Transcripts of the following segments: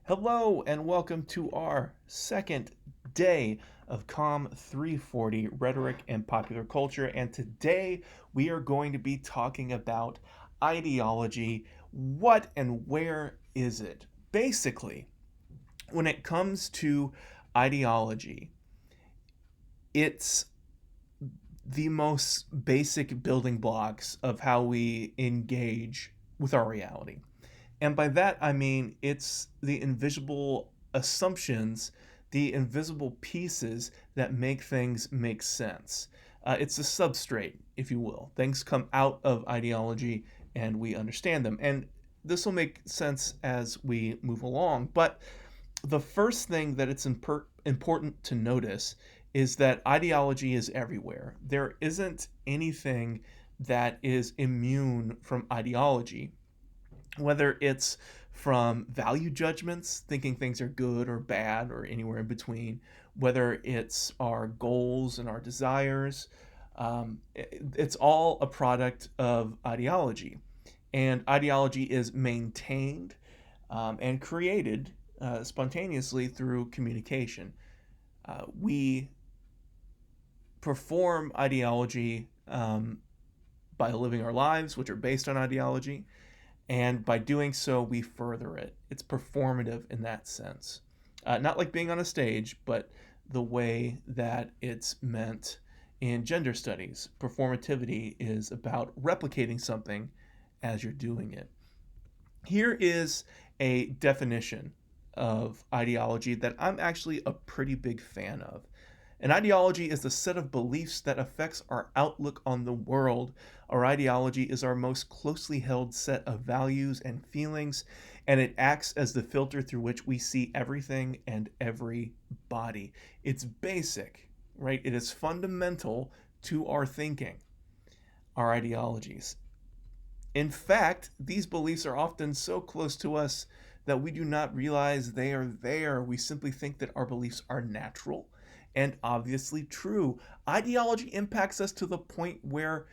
Hello and welcome to our second day of COM 340 Rhetoric and Popular Culture. And today we are going to be talking about ideology. What and where is it? Basically, when it comes to ideology, it's the most basic building blocks of how we engage with our reality. And by that, I mean it's the invisible assumptions, the invisible pieces that make things make sense. It's a substrate, if you will. Things come out of ideology and we understand them. And this will make sense as we move along. But the first thing that it's important to notice is that ideology is everywhere. There isn't anything that is immune from ideology, whether it's from value judgments, thinking things are good or bad or anywhere in between, whether it's our goals and our desires. It's all a product of ideology. And ideology is maintained and created spontaneously through communication. We perform ideology by living our lives, which are based on ideology, and by doing so, we further it. It's performative in that sense. Not like being on a stage, but the way that it's meant in gender studies. Performativity is about replicating something as you're doing it. Here is a definition of ideology that I'm actually a pretty big fan of. An ideology is the set of beliefs that affects our outlook on the world. Our ideology is our most closely held set of values and feelings, and it acts as the filter through which we see everything and everybody. It's basic, right? It is fundamental to our thinking, our ideologies. In fact, these beliefs are often so close to us that we do not realize they are there. We simply think that our beliefs are natural and obviously true. Ideology impacts us to the point where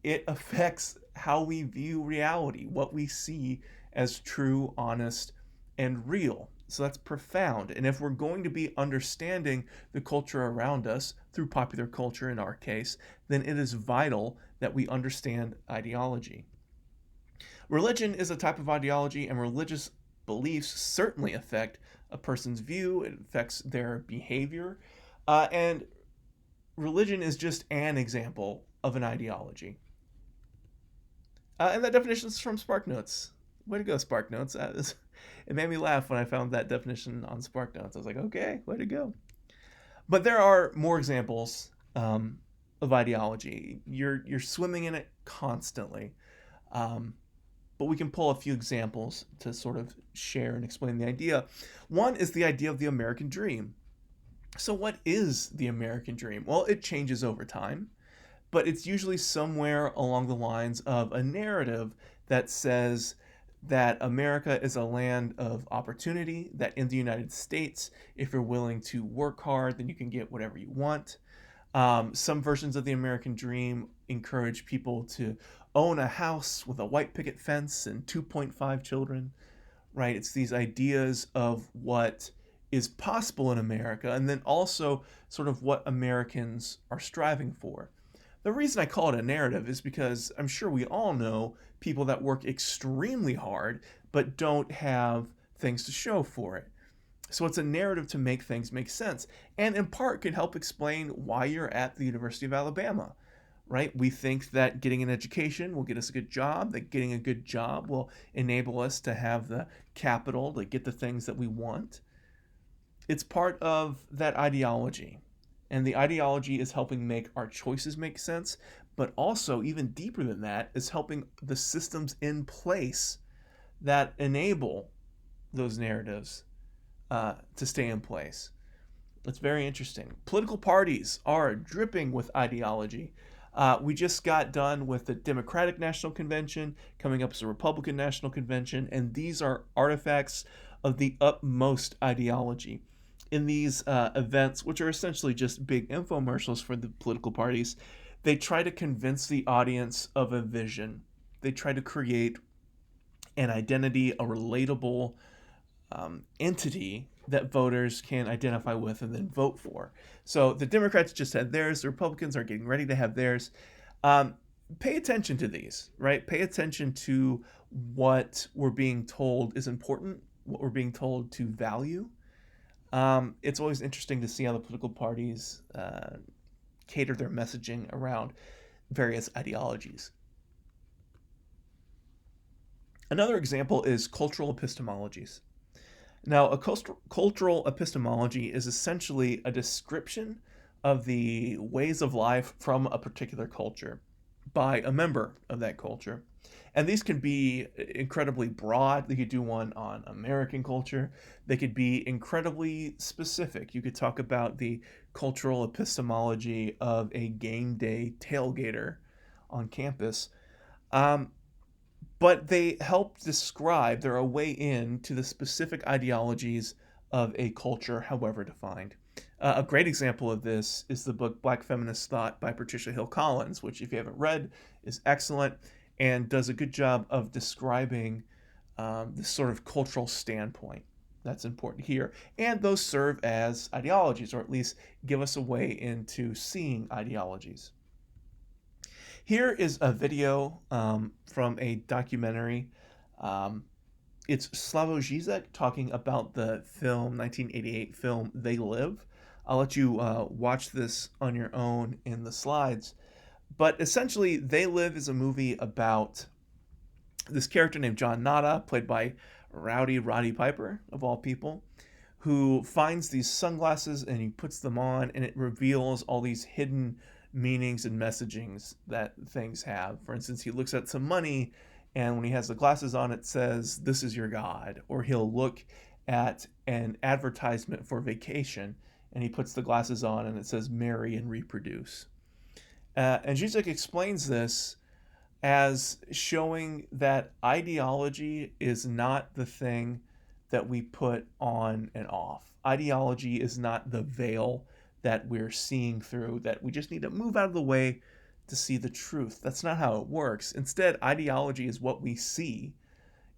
it affects how we view reality, what we see as true, honest, and real. So that's profound. And if we're going to be understanding the culture around us, through popular culture in our case, then it is vital that we understand ideology. Religion is a type of ideology, and religious beliefs certainly affect a person's view, it affects their behavior, and religion is just an example of an ideology. And that definition is from SparkNotes. Way to go, SparkNotes. It made me laugh when I found that definition on SparkNotes. I was like, okay, way to go. But there are more examples of ideology. You're swimming in it constantly. Um, but we can pull a few examples to sort of share and explain the idea. One is the idea of the American dream. So, what is the American dream? Well, it changes over time, but it's usually somewhere along the lines of a narrative that says that America is a land of opportunity, that in the United States, if you're willing to work hard, then you can get whatever you want. Some versions of the American dream encourage people to own a house with a white picket fence and 2.5 children, right? It's these ideas of what is possible in America and then also sort of what Americans are striving for. The reason I call it a narrative is because I'm sure we all know people that work extremely hard but don't have things to show for it. So it's a narrative to make things make sense, and in part could help explain why you're at the University of Alabama, right? We think that getting an education will get us a good job, that getting a good job will enable us to have the capital to get the things that we want. It's part of that ideology. And the ideology is helping make our choices make sense, but also, even deeper than that, is helping the systems in place that enable those narratives to stay in place. It's very interesting. Political parties are dripping with ideology. We just got done with the Democratic National Convention, coming up as a Republican National Convention, and these are artifacts of the utmost ideology. In these events, which are essentially just big infomercials for the political parties, they try to convince the audience of a vision. They try to create an identity, a relatable entity that voters can identify with and then vote for. So the Democrats just had theirs, the Republicans are getting ready to have theirs. Um, Pay attention to these, right? Pay attention to what we're being told is important, what we're being told to value. It's always interesting to see how the political parties cater their messaging around various ideologies. Another example is cultural epistemologies. Now, a cultural epistemology is essentially a description of the ways of life from a particular culture by a member of that culture. And these can be incredibly broad. They could do one on American culture. They could be incredibly specific. You could talk about the cultural epistemology of a game day tailgater on campus. Um, but they help describe, they're a way in to the specific ideologies of a culture, however defined. A great example of this is the book Black Feminist Thought by Patricia Hill Collins, which, if you haven't read, is excellent and does a good job of describing this sort of cultural standpoint that's important here. And those serve as ideologies, or at least give us a way into seeing ideologies. Here is a video from a documentary. Um, it's Slavoj Žižek talking about the 1988 film They Live. I'll let you watch this on your own in the slides. But essentially, They Live is a movie about this character named John Nada, played by Rowdy Roddy Piper, of all people, who finds these sunglasses and he puts them on, and it reveals all these hidden meanings and messagings that things have. For instance, he looks at some money, and when he has the glasses on, it says, "This is your God." Or he'll look at an advertisement for vacation, and he puts the glasses on, and it says, "Marry and reproduce." And Žižek explains this as showing that ideology is not the thing that we put on and off. Ideology is not the veil that we're seeing through, that we just need to move out of the way to see the truth. That's not how it works. Instead, ideology is what we see,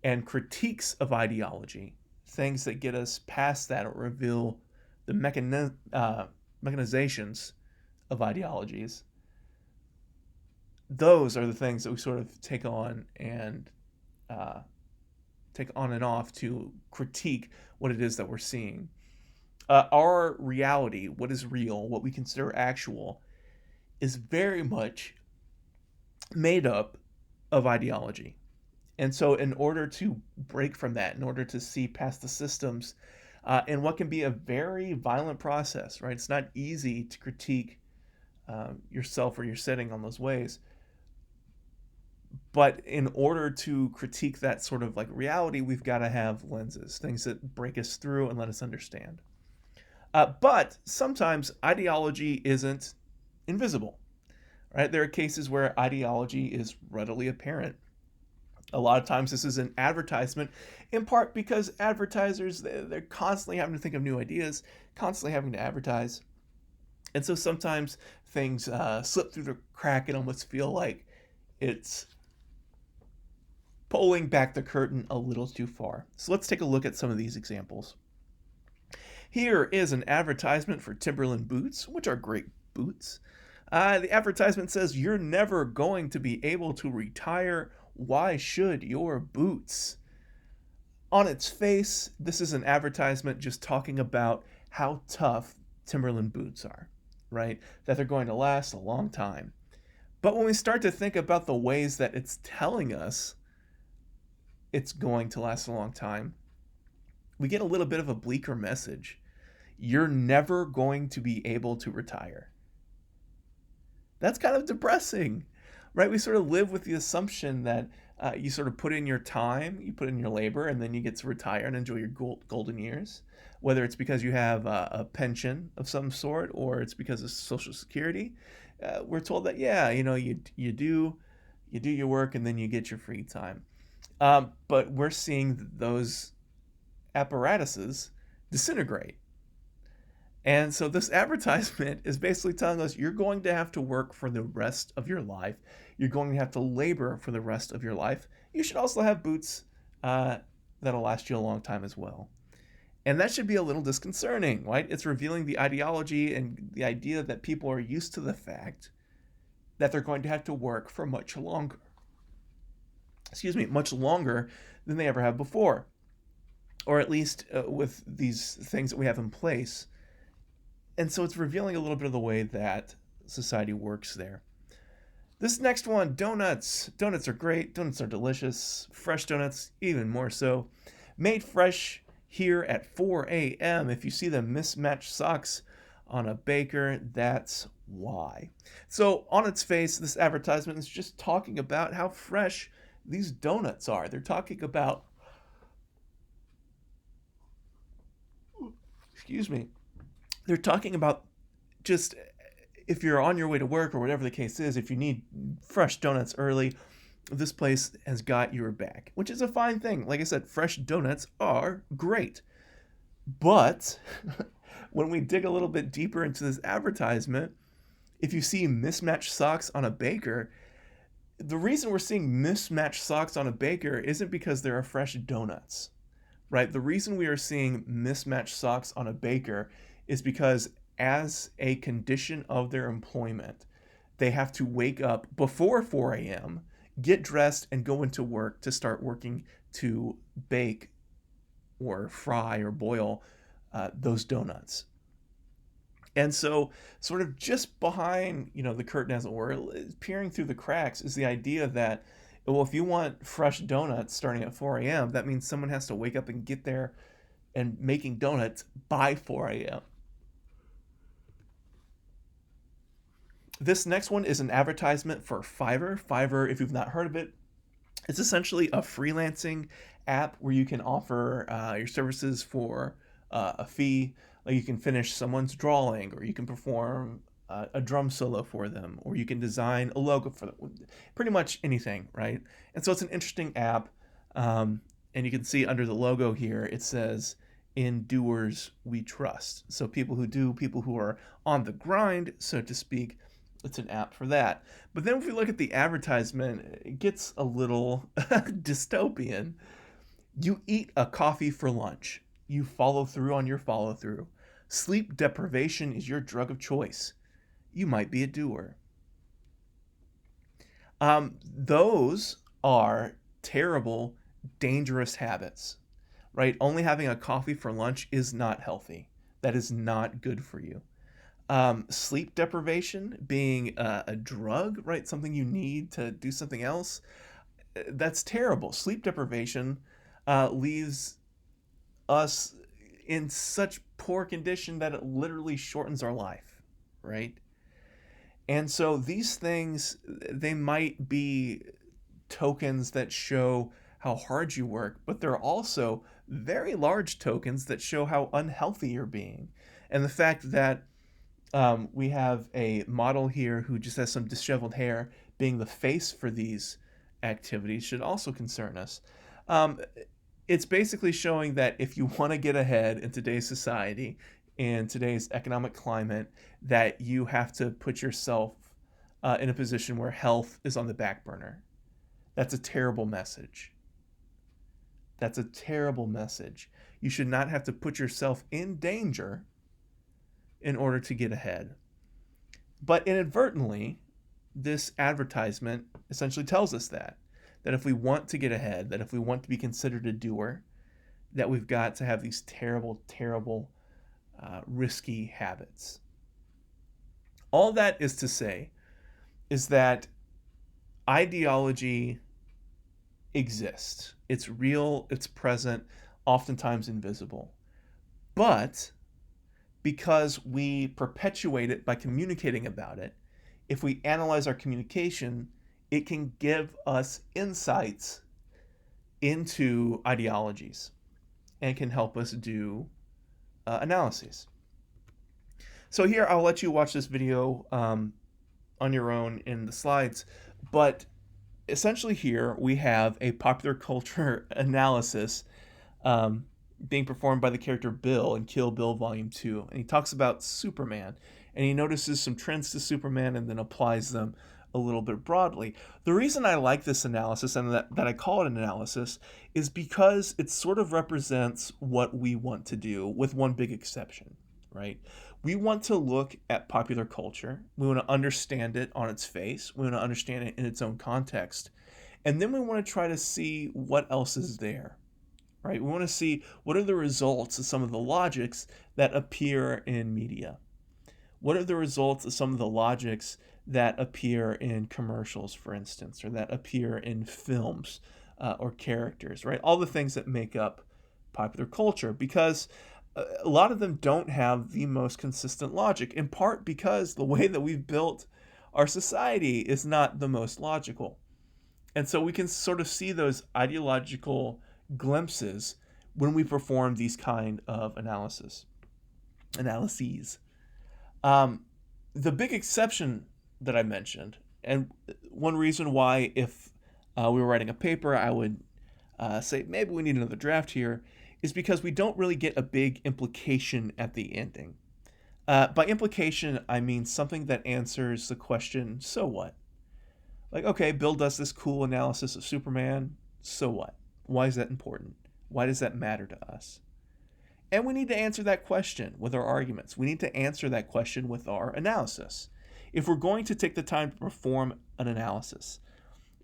and critiques of ideology, things that get us past that or reveal the mechanizations of ideologies, those are the things that we sort of take on and off to critique what it is that we're seeing. Our reality, what is real, what we consider actual, is very much made up of ideology. And so, in order to break from that, in order to see past the systems, in what can be a very violent process, right? It's not easy to critique yourself or your setting on those ways. But in order to critique that sort of like reality, we've got to have lenses, things that break us through and let us understand. But sometimes ideology isn't invisible, right? There are cases where ideology is readily apparent. A lot of times this is an advertisement, in part because advertisers, they're constantly having to think of new ideas, constantly having to advertise. And so sometimes things slip through the crack and almost feel like it's pulling back the curtain a little too far. So let's take a look at some of these examples. Here is an advertisement for Timberland boots, which are great boots. The advertisement says, "You're never going to be able to retire. Why should your boots?" On its face, this is an advertisement just talking about how tough Timberland boots are, right? That they're going to last a long time. But when we start to think about the ways that it's telling us it's going to last a long time, we get a little bit of a bleaker message. You're never going to be able to retire. That's kind of depressing, right? We sort of live with the assumption that you sort of put in your time, you put in your labor, and then you get to retire and enjoy your golden years. Whether it's because you have a pension of some sort or it's because of Social Security, we're told that, yeah, you do your work and then you get your free time. But we're seeing those apparatuses disintegrate. And so this advertisement is basically telling us you're going to have to work for the rest of your life. You're going to have to labor for the rest of your life. You should also have boots that'll last you a long time as well. And that should be a little disconcerting, right? It's revealing the ideology and the idea that people are used to the fact that they're going to have to work for much longer. Much longer than they ever have before. Or at least with these things that we have in place. And so it's revealing a little bit of the way that society works there. This next one, donuts. Donuts are great. Donuts are delicious. Fresh donuts, even more so. Made fresh here at 4 a.m. If you see the mismatched socks on a baker, that's why. So, on its face, this advertisement is just talking about how fresh these donuts are. They're talking about, they're talking about just if you're on your way to work or whatever the case is, if you need fresh donuts early, this place has got your back, which is a fine thing. Like I said, fresh donuts are great. But when we dig a little bit deeper into this advertisement, if you see mismatched socks on a baker, the reason we're seeing mismatched socks on a baker isn't because there are fresh donuts, right? The reason we are seeing mismatched socks on a baker is because as a condition of their employment, they have to wake up before 4 a.m., get dressed, and go into work to start working to bake or fry or boil those donuts. And so, sort of just behind, the curtain, as it were, peering through the cracks, is the idea that, well, if you want fresh donuts starting at 4 a.m., that means someone has to wake up and get there and making donuts by 4 a.m. This next one is an advertisement for Fiverr. Fiverr, if you've not heard of it, it's essentially a freelancing app where you can offer your services for a fee. Like you can finish someone's drawing, or you can perform a drum solo for them, or you can design a logo for them. Pretty much anything, right? And so it's an interesting app. And you can see under the logo here, it says, "In doers we trust." So people who are on the grind, so to speak, it's an app for that. But then if we look at the advertisement, it gets a little dystopian. You eat a coffee for lunch. You follow through on your follow through. Sleep deprivation is your drug of choice. You might be a doer. Those are terrible, dangerous habits, right? Only having a coffee for lunch is not healthy. That is not good for you. Sleep deprivation being a drug, right? Something you need to do something else. That's terrible. Sleep deprivation leaves us in such poor condition that it literally shortens our life, right? And so these things, they might be tokens that show how hard you work, but they're also very large tokens that show how unhealthy you're being. And the fact that we have a model here who just has some disheveled hair being the face for these activities should also concern us. It's basically showing that if you want to get ahead in today's society, in today's economic climate, that you have to put yourself in a position where health is on the back burner. That's a terrible message. That's a terrible message. You should not have to put yourself in danger in order to get ahead. But inadvertently, this advertisement essentially tells us that if we want to get ahead, that if we want to be considered a doer, that we've got to have these terrible, terrible, risky habits. All that is to say is that ideology exists. It's real, it's present, oftentimes invisible. But because we perpetuate it by communicating about it, if we analyze our communication, it can give us insights into ideologies and can help us do analyses. So here, I'll let you watch this video on your own in the slides, but essentially here we have a popular culture analysis being performed by the character Bill in Kill Bill Volume 2. And he talks about Superman, and he notices some trends to Superman and then applies them a little bit broadly. The reason I like this analysis and that I call it an analysis is because it sort of represents what we want to do, with one big exception, right? We want to look at popular culture. We want to understand it on its face. We want to understand it in its own context. And then we want to try to see what else is there, right? We want to see what are the results of some of the logics that appear in media. What are the results of some of the logics that appear in commercials, for instance, or that appear in films or characters, right? All the things that make up popular culture, because a lot of them don't have the most consistent logic, in part because the way that we've built our society is not the most logical. And so we can sort of see those ideological glimpses when we perform these kind of analyses. The big exception that I mentioned, and one reason why if we were writing a paper, I would say maybe we need another draft here, is because we don't really get a big implication at the ending. By implication, I mean something that answers the question, so what? Like, okay, Bill does this cool analysis of Superman, so what? Why is that important? Why does that matter to us? And we need to answer that question with our arguments. We need to answer that question with our analysis. If we're going to take the time to perform an analysis,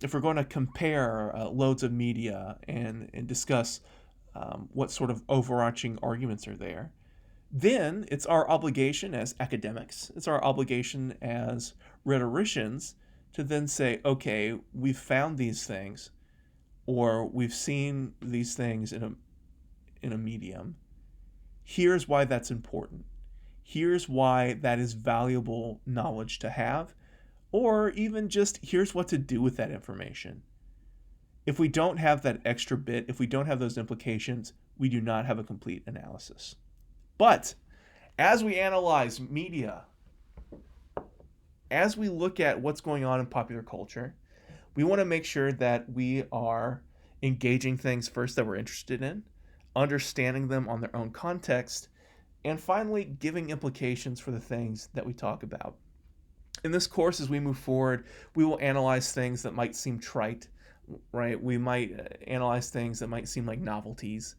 if we're going to compare loads of media and discuss what sort of overarching arguments are there, then it's our obligation as academics, it's our obligation as rhetoricians to then say, okay, we've found these things, or we've seen these things in a medium. Here's why that's important. Here's why that is valuable knowledge to have, or even just here's what to do with that information. If we don't have that extra bit, if we don't have those implications, we do not have a complete analysis. But as we analyze media, as we look at what's going on in popular culture, we want to make sure that we are engaging things first that we're interested in, understanding them on their own context, and finally giving implications for the things that we talk about. In this course, as we move forward, we will analyze things that might seem trite, right? We might analyze things that might seem like novelties.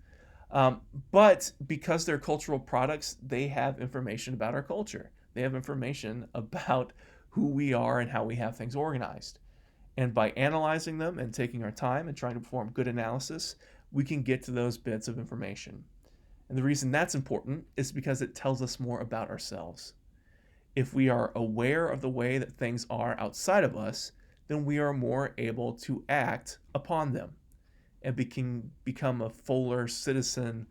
But because they're cultural products, they have information about our culture. They have information about who we are and how we have things organized. And by analyzing them and taking our time and trying to perform good analysis, we can get to those bits of information. And the reason that's important is because it tells us more about ourselves. If we are aware of the way that things are outside of us, then we are more able to act upon them and become a fuller citizen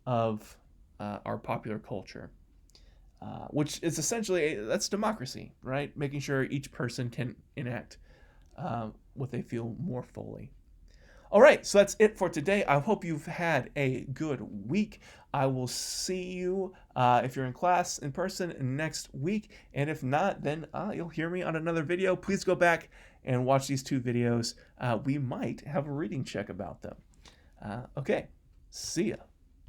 of our popular culture, which is essentially, that's democracy, right? Making sure each person can enact what they feel more fully. All right, so that's it for today. I hope you've had a good week. I will see you if you're in class in person next week. And if not, then you'll hear me on another video. Please go back and watch these 2 videos. We might have a reading check about them. Okay, see ya.